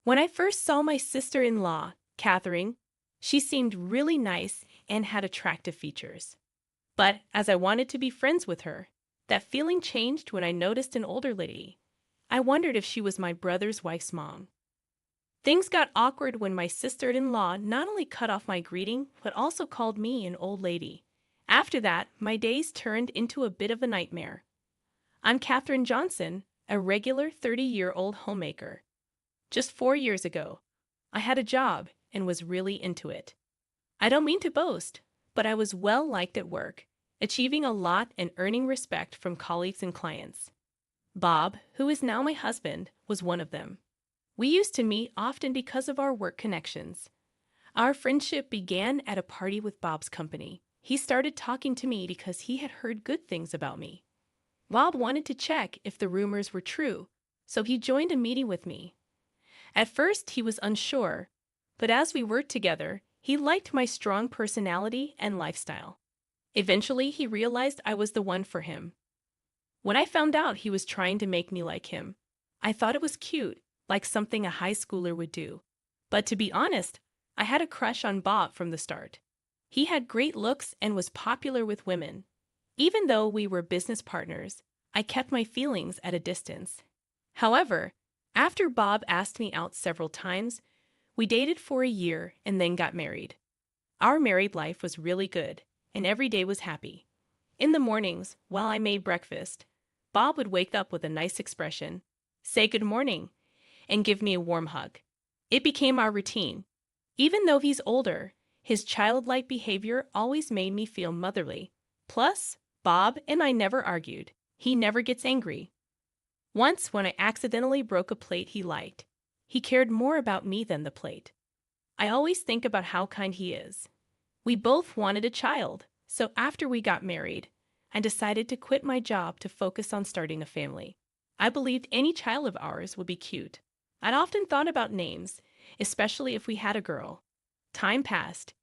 When I first saw my sister-in-law, Catherine, she seemed really nice and had attractive features. But as I wanted to be friends with her, that feeling changed when I noticed an older lady. I wondered if she was my brother's wife's mom. Things got awkward when my sister-in-law not only cut off my greeting, but also called me an old lady. After that, my days turned into a bit of a nightmare. I'm Katherine Johnson, a regular 30-year-old homemaker. Just 4 years ago, I had a job and was really into it. I don't mean to boast, but I was well liked at work, achieving a lot and earning respect from colleagues and clients. Bob, who is now my husband, was one of them. We used to meet often because of our work connections. Our friendship began at a party with Bob's company. He started talking to me because he had heard good things about me. Bob wanted to check if the rumors were true, so he joined a meeting with me. At first, he was unsure, but as we worked together, he liked my strong personality and lifestyle. Eventually, he realized I was the one for him. When I found out he was trying to make me like him, I thought it was cute, like something a high schooler would do. But to be honest, I had a crush on Bob from the start. He had great looks and was popular with women. Even though we were business partners, I kept my feelings at a distance. However, after Bob asked me out several times, we dated for a year and then got married. Our married life was really good, and every day was happy. In the mornings, while I made breakfast, Bob would wake up with a nice expression, say good morning, and give me a warm hug. It became our routine. Even though he's older, his childlike behavior always made me feel motherly. Plus, Bob and I never argued. He never gets angry. Once, when I accidentally broke a plate he liked, he cared more about me than the plate. I always think about how kind he is. We both wanted a child, so after we got married, I decided to quit my job to focus on starting a family. I believed any child of ours would be cute. I'd often thought about names, especially if we had a girl. Time passed,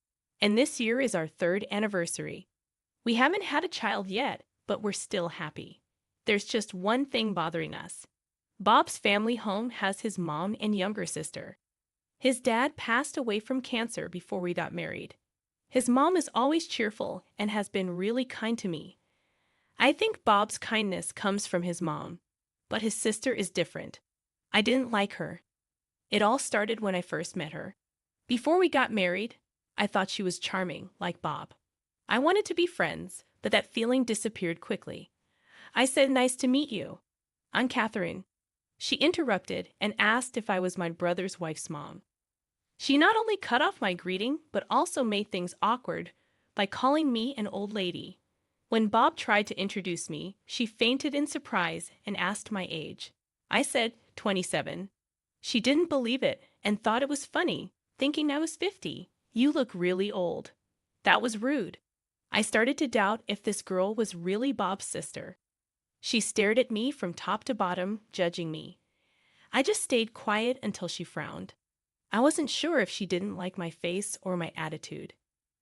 and this year is our third anniversary. We haven't had a child yet, but we're still happy. There's just one thing bothering us. Bob's family home has his mom and younger sister. His dad passed away from cancer before we got married. His mom is always cheerful and has been really kind to me. I think Bob's kindness comes from his mom, but his sister is different. I didn't like her. It all started when I first met her. Before we got married, I thought she was charming, like Bob. I wanted to be friends, but that feeling disappeared quickly. I said, "Nice to meet you. I'm Catherine." She interrupted and asked if I was my brother's wife's mom. She not only cut off my greeting, but also made things awkward by calling me an old lady. When Bob tried to introduce me, she fainted in surprise and asked my age. I said 27. She didn't believe it and thought it was funny, thinking I was 50. "You look really old." That was rude. I started to doubt if this girl was really Bob's sister. She stared at me from top to bottom, judging me. I just stayed quiet until she frowned. I wasn't sure if she didn't like my face or my attitude.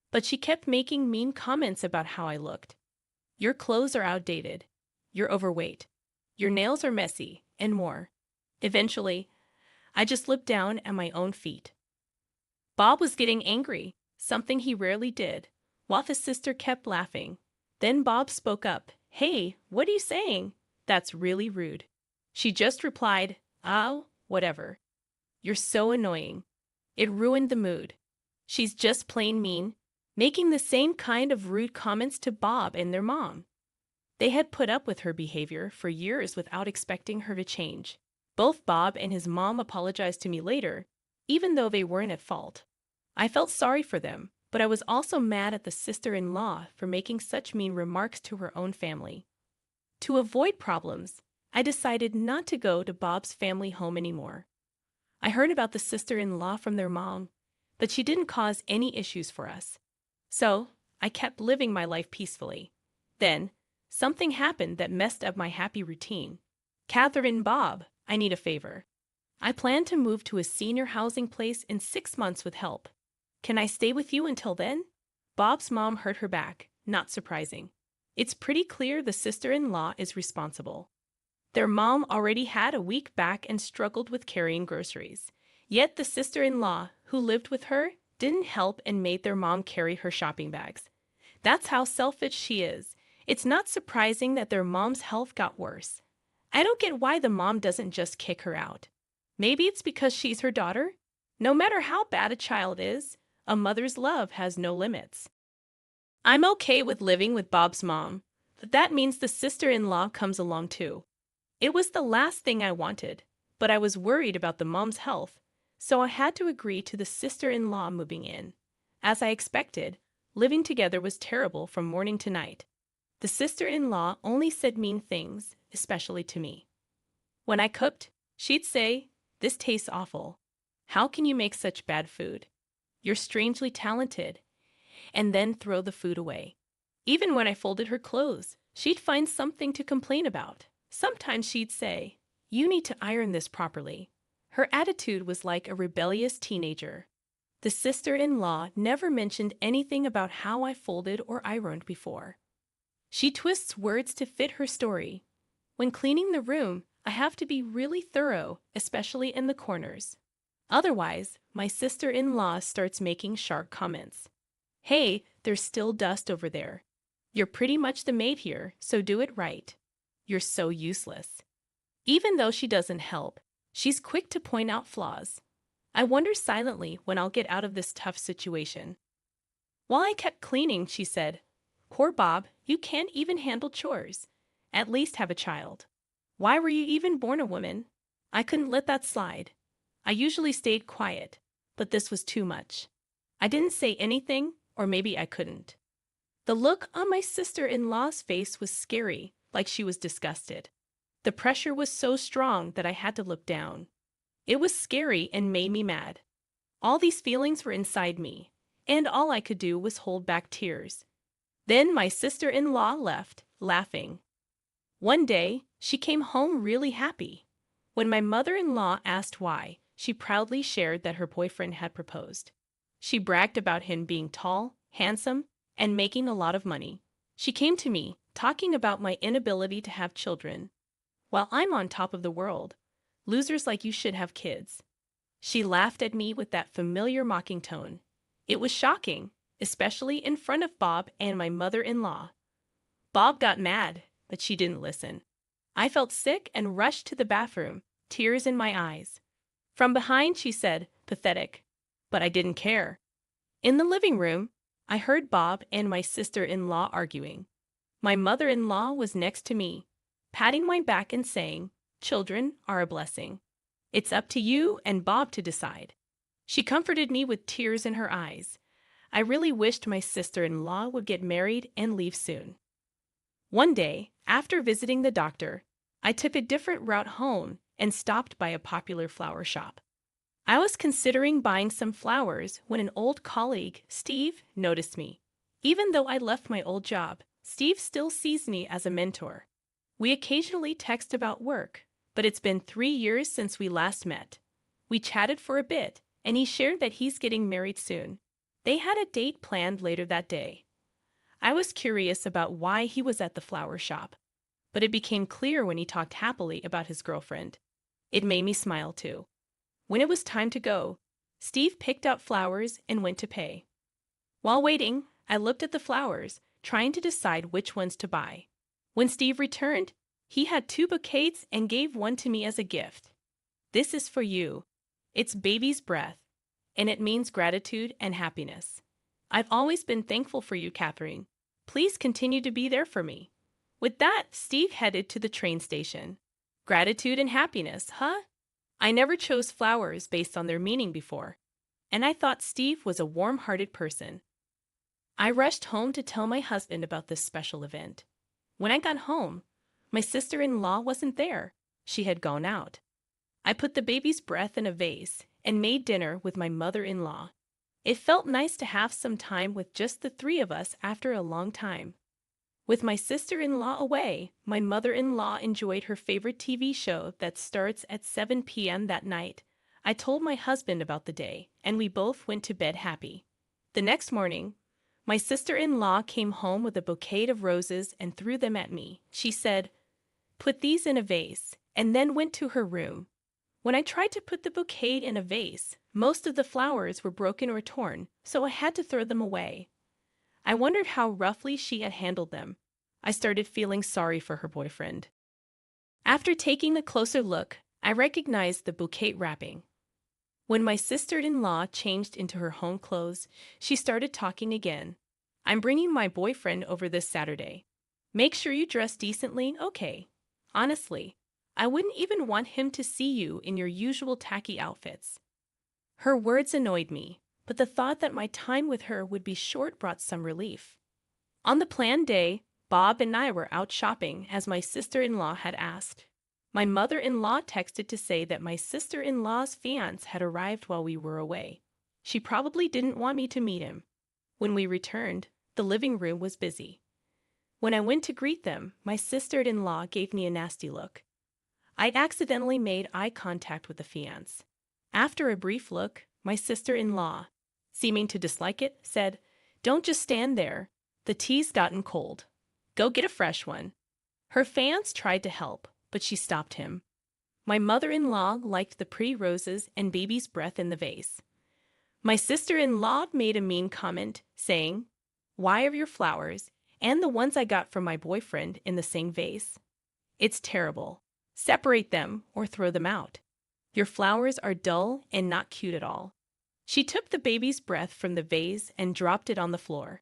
But she kept making mean comments about how I looked. "Your clothes are outdated. You're overweight. Your nails are messy," and more. Eventually, I just slipped down at my own feet. Bob was getting angry, something he rarely did, while his sister kept laughing. Then Bob spoke up. "Hey, what are you saying? That's really rude." She just replied, "Oh, whatever. You're so annoying." It ruined the mood. She's just plain mean, making the same kind of rude comments to Bob and their mom. They had put up with her behavior for years without expecting her to change. Both Bob and his mom apologized to me later, even though they weren't at fault. I felt sorry for them, but I was also mad at the sister-in-law for making such mean remarks to her own family. To avoid problems, I decided not to go to Bob's family home anymore. I heard about the sister-in-law from their mom, but she didn't cause any issues for us. So, I kept living my life peacefully. Then, something happened that messed up my happy routine. "Catherine, Bob, I need a favor. I plan to move to a senior housing place in 6 months with help. Can I stay with you until then?" Bob's mom hurt her back, not surprising. It's pretty clear the sister-in-law is responsible. Their mom already had a weak back and struggled with carrying groceries. Yet the sister-in-law who lived with her didn't help and made their mom carry her shopping bags. That's how selfish she is. It's not surprising that their mom's health got worse. I don't get why the mom doesn't just kick her out. Maybe it's because she's her daughter? No matter how bad a child is, a mother's love has no limits. I'm okay with living with Bob's mom, but that means the sister-in-law comes along too. It was the last thing I wanted, but I was worried about the mom's health, so I had to agree to the sister-in-law moving in. As I expected, living together was terrible from morning to night. The sister-in-law only said mean things, especially to me. When I cooked, she'd say, "This tastes awful. How can you make such bad food? You're strangely talented," and then throw the food away. Even when I folded her clothes, she'd find something to complain about. Sometimes she'd say, "You need to iron this properly." Her attitude was like a rebellious teenager. The sister-in-law never mentioned anything about how I folded or ironed before. She twists words to fit her story. When cleaning the room, I have to be really thorough, especially in the corners. Otherwise, my sister-in-law starts making sharp comments. "Hey, there's still dust over there. You're pretty much the maid here, so do it right. You're so useless." Even though she doesn't help, she's quick to point out flaws. I wonder silently when I'll get out of this tough situation. While I kept cleaning, she said, "Poor Bob, you can't even handle chores. At least have a child. Why were you even born a woman?" I couldn't let that slide. I usually stayed quiet, but this was too much. I didn't say anything, or maybe I couldn't. The look on my sister-in-law's face was scary, like she was disgusted. The pressure was so strong that I had to look down. It was scary and made me mad. All these feelings were inside me, and all I could do was hold back tears. Then my sister-in-law left, laughing. One day, she came home really happy. When my mother-in-law asked why, she proudly shared that her boyfriend had proposed. She bragged about him being tall, handsome, and making a lot of money. She came to me, talking about my inability to have children. While I'm on top of the world, losers like you should have kids. She laughed at me with that familiar mocking tone. It was shocking, especially in front of Bob and my mother-in-law. Bob got mad, but she didn't listen. I felt sick and rushed to the bathroom, tears in my eyes. From behind, she said, "Pathetic." But I didn't care. In the living room, I heard Bob and my sister-in-law arguing. My mother-in-law was next to me, patting my back and saying, "Children are a blessing. It's up to you and Bob to decide." She comforted me with tears in her eyes. I really wished my sister-in-law would get married and leave soon. One day, after visiting the doctor, I took a different route home and stopped by a popular flower shop. I was considering buying some flowers when an old colleague, Steve, noticed me. Even though I left my old job, Steve still sees me as a mentor. We occasionally text about work, but it's been 3 years since we last met. We chatted for a bit, and he shared that he's getting married soon. They had a date planned later that day. I was curious about why he was at the flower shop, but it became clear when he talked happily about his girlfriend. It made me smile too. When it was time to go, Steve picked out flowers and went to pay. While waiting, I looked at the flowers, trying to decide which ones to buy. When Steve returned, he had 2 bouquets and gave one to me as a gift. "This is for you. It's baby's breath, and it means gratitude and happiness. I've always been thankful for you, Catherine. Please continue to be there for me." With that, Steve headed to the train station. Gratitude and happiness, huh? I never chose flowers based on their meaning before, and I thought Steve was a warm-hearted person. I rushed home to tell my husband about this special event. When I got home, my sister-in-law wasn't there. She had gone out. I put the baby's breath in a vase and made dinner with my mother-in-law. It felt nice to have some time with just the 3 of us after a long time. With my sister-in-law away, my mother-in-law enjoyed her favorite TV show that starts at 7 p.m. that night. I told my husband about the day, and we both went to bed happy. The next morning, my sister-in-law came home with a bouquet of roses and threw them at me. She said, "Put these in a vase," and then went to her room. When I tried to put the bouquet in a vase, most of the flowers were broken or torn, so I had to throw them away. I wondered how roughly she had handled them. I started feeling sorry for her boyfriend. After taking a closer look, I recognized the bouquet wrapping. When my sister-in-law changed into her home clothes, she started talking again. I'm bringing my boyfriend over this Saturday. Make sure you dress decently, okay? Honestly, I wouldn't even want him to see you in your usual tacky outfits. Her words annoyed me, but the thought that my time with her would be short brought some relief. On the planned day, Bob and I were out shopping as my sister-in-law had asked. My mother-in-law texted to say that my sister-in-law's fiancé had arrived while we were away. She probably didn't want me to meet him. When we returned, the living room was busy. When I went to greet them, my sister-in-law gave me a nasty look. I'd accidentally made eye contact with the fiancé. After a brief look, my sister-in-law, seeming to dislike it, said, "Don't just stand there. The tea's gotten cold. Go get a fresh one." Her fiancé tried to help, but she stopped him. My mother-in-law liked the pretty roses and baby's breath in the vase. My sister-in-law made a mean comment, saying, "Why are your flowers and the ones I got from my boyfriend in the same vase? It's terrible. Separate them or throw them out. Your flowers are dull and not cute at all." She took the baby's breath from the vase and dropped it on the floor.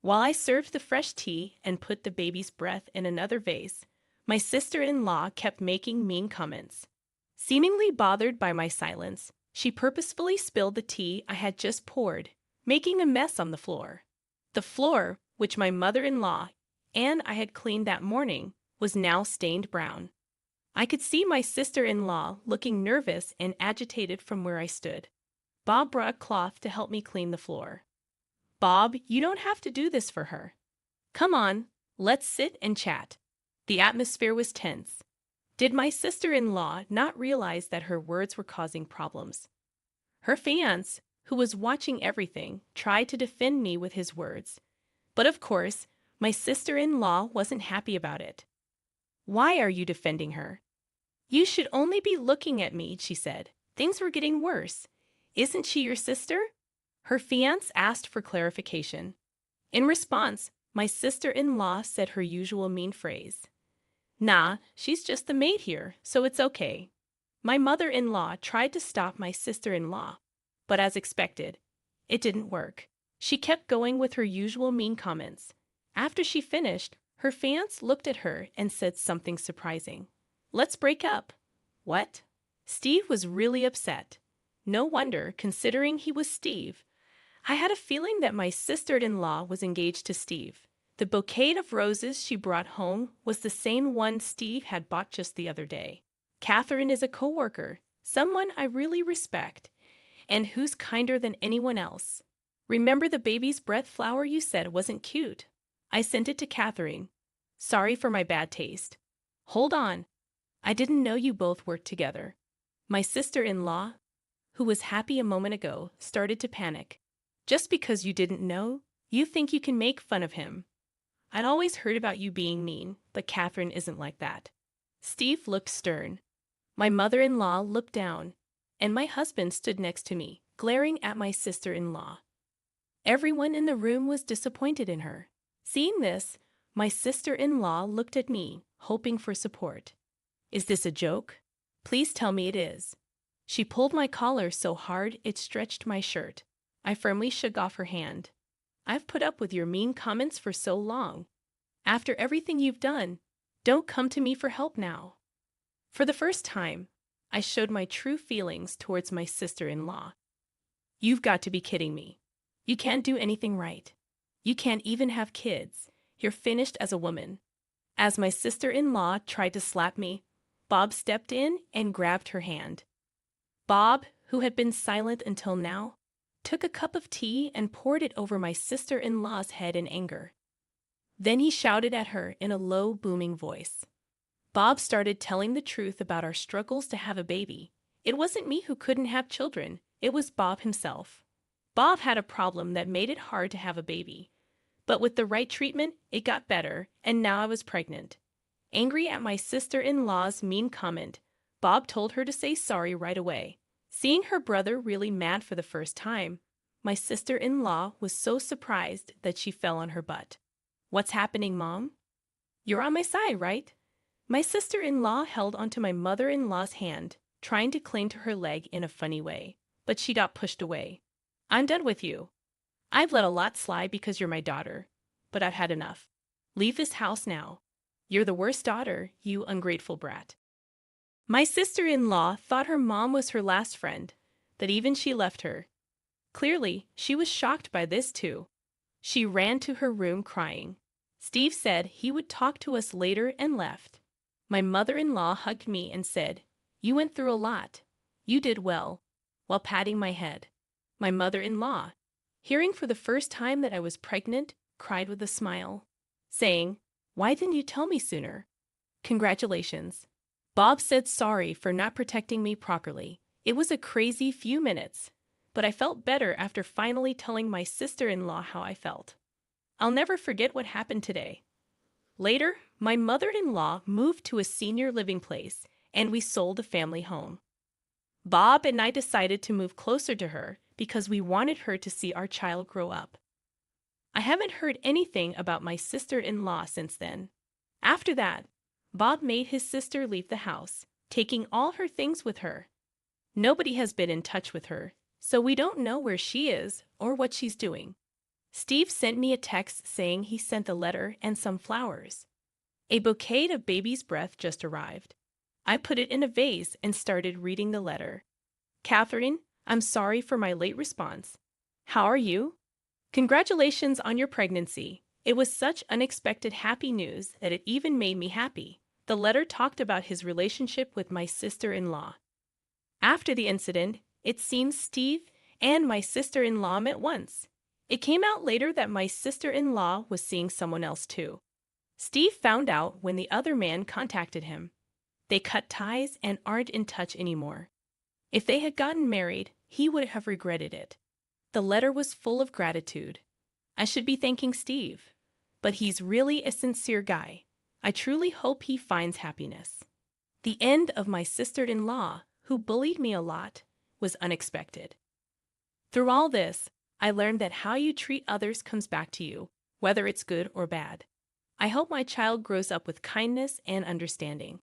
While I served the fresh tea and put the baby's breath in another vase, my sister-in-law kept making mean comments. Seemingly bothered by my silence, she purposefully spilled the tea I had just poured, making a mess on the floor. The floor, which my mother-in-law and I had cleaned that morning, was now stained brown. I could see my sister-in-law looking nervous and agitated from where I stood. Bob brought a cloth to help me clean the floor. "Bob, you don't have to do this for her. Come on, let's sit and chat." The atmosphere was tense. Did my sister-in-law not realize that her words were causing problems? Her fiancé, who was watching everything, tried to defend me with his words. But of course, my sister-in-law wasn't happy about it. "Why are you defending her?" "You should only be looking at me," she said. "Things were getting worse. Isn't she your sister?" Her fiancé asked for clarification. In response, my sister-in-law said her usual mean phrase. "Nah, she's just the maid here, so it's okay." My mother-in-law tried to stop my sister-in-law, but as expected, it didn't work. She kept going with her usual mean comments. After she finished, her fiancé looked at her and said something surprising. "Let's break up." What? Steve was really upset. No wonder, considering he was Steve. I had a feeling that my sister-in-law was engaged to Steve. The bouquet of roses she brought home was the same one Steve had bought just the other day. Catherine is a coworker, someone I really respect, and who's kinder than anyone else. "Remember the baby's breath flower you said wasn't cute? I sent it to Catherine. Sorry for my bad taste." "Hold on. I didn't know you both worked together." My sister-in-law, who was happy a moment ago, started to panic. "Just because you didn't know, you think you can make fun of him. I'd always heard about you being mean, but Catherine isn't like that." Steve looked stern. My mother-in-law looked down, and my husband stood next to me, glaring at my sister-in-law. Everyone in the room was disappointed in her. Seeing this, my sister-in-law looked at me, hoping for support. "Is this a joke? Please tell me it is." She pulled my collar so hard it stretched my shirt. I firmly shook off her hand. "I've put up with your mean comments for so long. After everything you've done, don't come to me for help now." For the first time, I showed my true feelings towards my sister-in-law. "You've got to be kidding me. You can't do anything right. You can't even have kids. You're finished as a woman." As my sister-in-law tried to slap me, Bob stepped in and grabbed her hand. Bob, who had been silent until now, took a cup of tea and poured it over my sister-in-law's head in anger. Then he shouted at her in a low, booming voice. Bob started telling the truth about our struggles to have a baby. It wasn't me who couldn't have children, it was Bob himself. Bob had a problem that made it hard to have a baby. But with the right treatment, it got better, and now I was pregnant. Angry at my sister-in-law's mean comment, Bob told her to say sorry right away. Seeing her brother really mad for the first time, my sister-in-law was so surprised that she fell on her butt. "What's happening, Mom? You're on my side, right?" My sister-in-law held onto my mother-in-law's hand, trying to cling to her leg in a funny way, but she got pushed away. "I'm done with you. I've let a lot slide because you're my daughter, but I've had enough. Leave this house now. You're the worst daughter, you ungrateful brat." My sister-in-law thought her mom was her last friend, that even she left her. Clearly, she was shocked by this too. She ran to her room crying. Steve said he would talk to us later and left. My mother-in-law hugged me and said, "You went through a lot. You did well," while patting my head. My mother-in-law, hearing for the first time that I was pregnant, cried with a smile, saying, "Why didn't you tell me sooner? Congratulations." Bob said sorry for not protecting me properly. It was a crazy few minutes, but I felt better after finally telling my sister-in-law how I felt. I'll never forget what happened today. Later, my mother-in-law moved to a senior living place, and we sold a family home. Bob and I decided to move closer to her because we wanted her to see our child grow up. I haven't heard anything about my sister-in-law since then. After that, Bob made his sister leave the house, taking all her things with her. Nobody has been in touch with her, so we don't know where she is or what she's doing. Steve sent me a text saying he sent a letter and some flowers. A bouquet of baby's breath just arrived. I put it in a vase and started reading the letter. "Catherine, I'm sorry for my late response. How are you? Congratulations on your pregnancy. It was such unexpected happy news that it even made me happy." The letter talked about his relationship with my sister-in-law. After the incident, it seems Steve and my sister-in-law met once. It came out later that my sister-in-law was seeing someone else too. Steve found out when the other man contacted him. They cut ties and aren't in touch anymore. If they had gotten married, he would have regretted it. The letter was full of gratitude. I should be thanking Steve, but he's really a sincere guy. I truly hope he finds happiness. The end of my sister-in-law, who bullied me a lot, was unexpected. Through all this, I learned that how you treat others comes back to you, whether it's good or bad. I hope my child grows up with kindness and understanding.